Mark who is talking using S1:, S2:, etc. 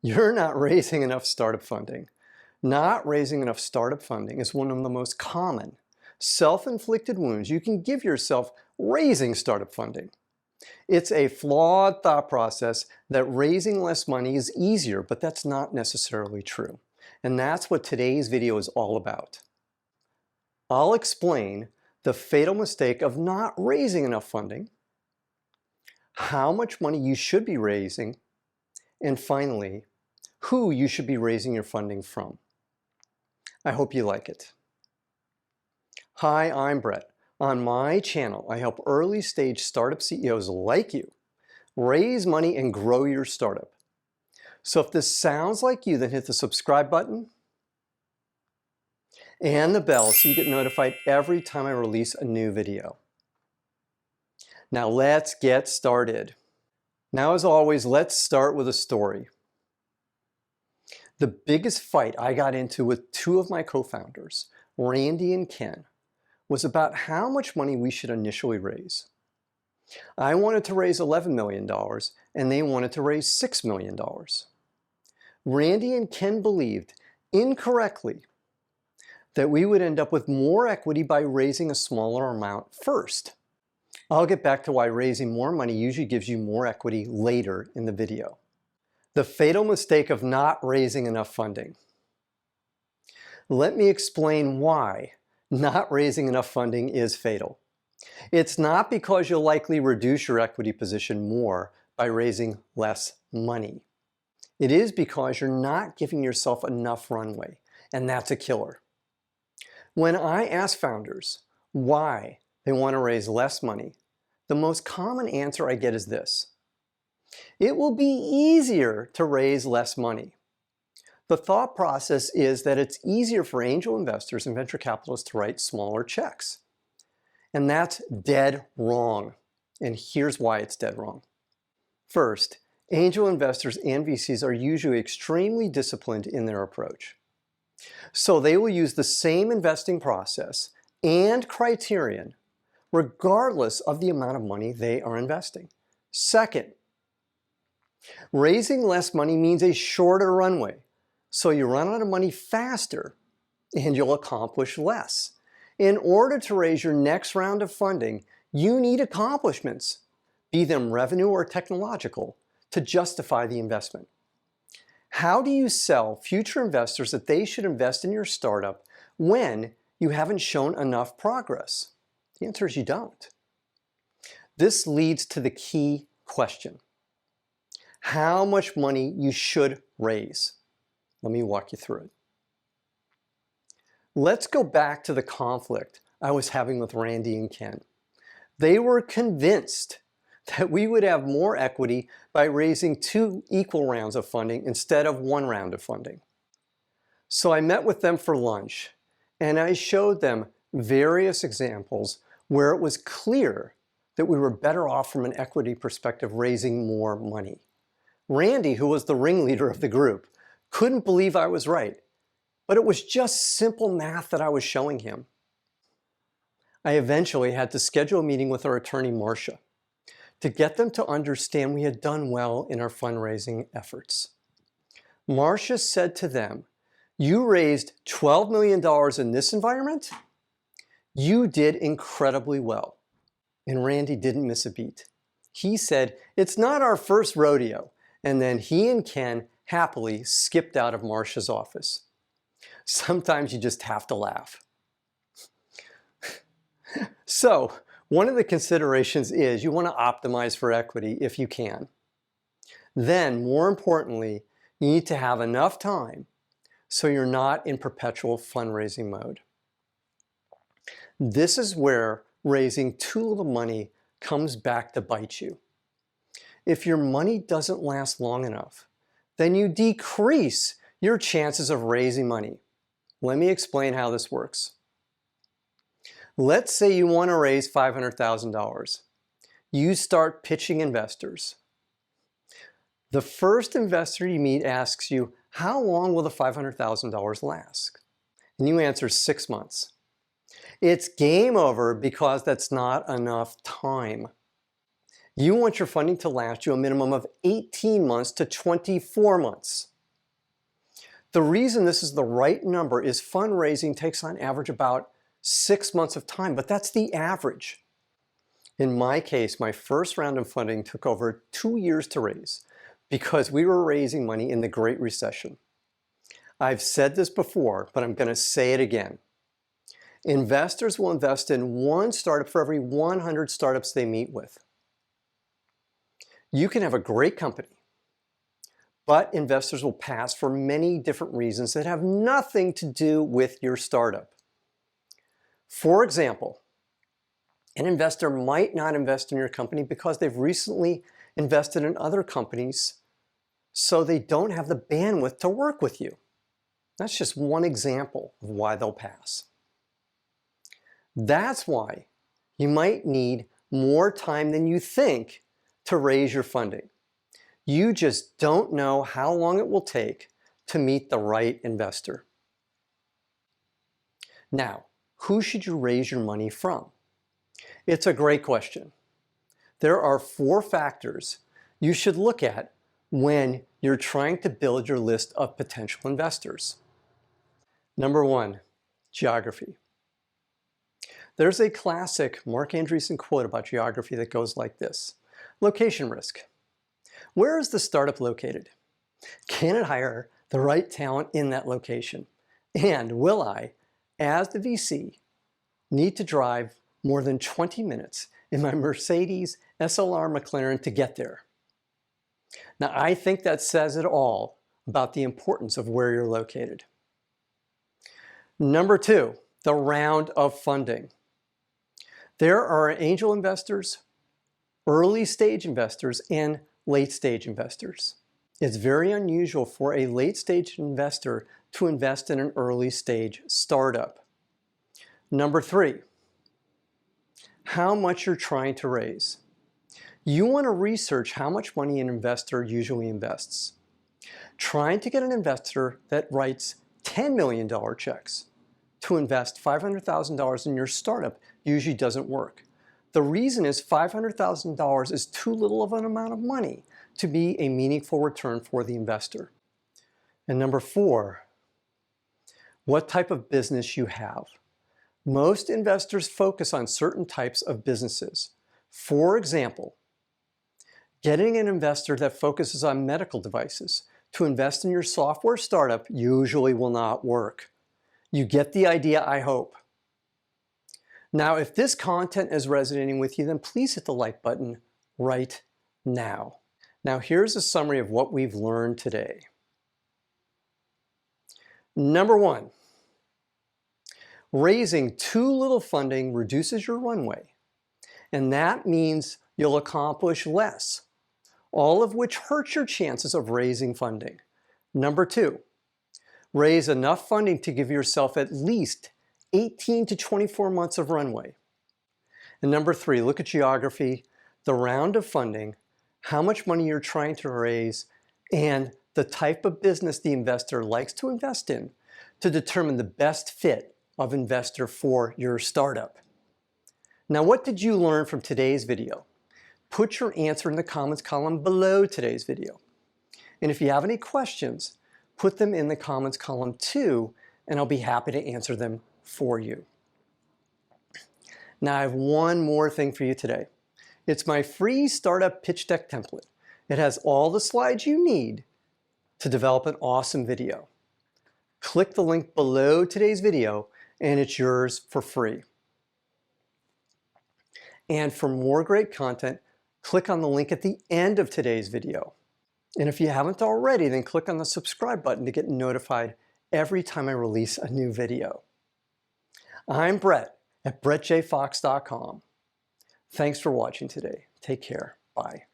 S1: You're not raising enough startup funding. Not raising enough startup funding is one of the most common self-inflicted wounds you can give yourself raising startup funding. It's a flawed thought process that raising less money is easier, but that's not necessarily true. And that's what today's video is all about. I'll explain the fatal mistake of not raising enough funding, how much money you should be raising, and finally, who you should be raising your funding from. I hope you like it. Hi, I'm Brett. On my channel, I help early stage startup CEOs like you raise money and grow your startup. So if this sounds like you, then hit the subscribe button and the bell so you get notified every time I release a new video. Now let's get started. Now, as always, let's start with a story. The biggest fight I got into with two of my co-founders, Randy and Ken, was about how much money we should initially raise. I wanted to raise $11 million and they wanted to raise $6 million. Randy and Ken believed, incorrectly, that we would end up with more equity by raising a smaller amount first. I'll get back to why raising more money usually gives you more equity later in the video. The fatal mistake of not raising enough funding. Let me explain why not raising enough funding is fatal. It's not because you'll likely reduce your equity position more by raising less money. It is because you're not giving yourself enough runway, and that's a killer. When I ask founders why they want to raise less money, the most common answer I get is this: it will be easier to raise less money. The thought process is that it's easier for angel investors and venture capitalists to write smaller checks. And that's dead wrong. And here's why it's dead wrong. First, angel investors and VCs are usually extremely disciplined in their approach. So they will use the same investing process and criterion regardless of the amount of money they are investing. Second, raising less money means a shorter runway. So you run out of money faster and you'll accomplish less. In order to raise your next round of funding, you need accomplishments, be them revenue or technological, to justify the investment. How do you sell future investors that they should invest in your startup when you haven't shown enough progress? The answer is you don't. This leads to the key question: how much money you should raise. Let me walk you through it. Let's go back to the conflict I was having with Randy and Ken. They were convinced that we would have more equity by raising 2 equal rounds of funding instead of 1 round of funding. So I met with them for lunch and I showed them various examples where it was clear that we were better off from an equity perspective raising more money. Randy, who was the ringleader of the group, couldn't believe I was right, but it was just simple math that I was showing him. I eventually had to schedule a meeting with our attorney, Marcia, to get them to understand we had done well in our fundraising efforts. Marcia said to them, "You raised $12 million in this environment? You did incredibly well." And Randy didn't miss a beat. He said, "It's not our first rodeo." And then he and Ken happily skipped out of Marcia's office. Sometimes you just have to laugh. So, one of the considerations is you want to optimize for equity if you can. Then, more importantly, you need to have enough time so you're not in perpetual fundraising mode. This is where raising too little money comes back to bite you. If your money doesn't last long enough, then you decrease your chances of raising money. Let me explain how this works. Let's say you want to raise $500,000. You start pitching investors. The first investor you meet asks you, "How long will the $500,000 last?" And you answer 6 months. It's game over because that's not enough time. You want your funding to last you a minimum of 18 months to 24 months. The reason this is the right number is fundraising takes on average about 6 months of time, but that's the average. In my case, my first round of funding took over 2 years to raise because we were raising money in the Great Recession. I've said this before, but I'm going to say it again. Investors will invest in one startup for every 100 startups they meet with. You can have a great company, but investors will pass for many different reasons that have nothing to do with your startup. For example, an investor might not invest in your company because they've recently invested in other companies, so they don't have the bandwidth to work with you. That's just one example of why they'll pass. That's why you might need more time than you think to raise your funding. You just don't know how long it will take to meet the right investor. Now, who should you raise your money from? It's a great question. There are 4 factors you should look at when you're trying to build your list of potential investors. Number 1, geography. There's a classic Mark Andreessen quote about geography that goes like this: location risk. Where is the startup located? Can it hire the right talent in that location? And will I, as the VC, need to drive more than 20 minutes in my Mercedes SLR McLaren to get there? Now, I think that says it all about the importance of where you're located. Number 2, the round of funding. There are angel investors, early stage investors, and late stage investors. It's very unusual for a late stage investor to invest in an early stage startup. Number 3, how much you're trying to raise. You want to research how much money an investor usually invests. Trying to get an investor that writes $10 million checks to invest $500,000 in your startup usually doesn't work. The reason is $500,000 is too little of an amount of money to be a meaningful return for the investor. And number 4, what type of business you have. Most investors focus on certain types of businesses. For example, getting an investor that focuses on medical devices to invest in your software startup usually will not work. You get the idea, I hope. Now, if this content is resonating with you, then please hit the like button right now. Now, here's a summary of what we've learned today. Number 1, raising too little funding reduces your runway, and that means you'll accomplish less, all of which hurts your chances of raising funding. Number 2, raise enough funding to give yourself at least 18 to 24 months of runway. And number 3, look at geography, the round of funding, how much money you're trying to raise, and the type of business the investor likes to invest in to determine the best fit of investor for your startup. Now, what did you learn from today's video? Put your answer in the comments column below today's video. And if you have any questions, put them in the comments column too, and I'll be happy to answer them for you. Now, I have one more thing for you today. It's my free startup pitch deck template. It has all the slides you need to develop an awesome video. Click the link below today's video and it's yours for free. And for more great content, click on the link at the end of today's video. And if you haven't already, then click on the subscribe button to get notified every time I release a new video. I'm Brett at brettjfox.com. Thanks for watching today. Take care. Bye.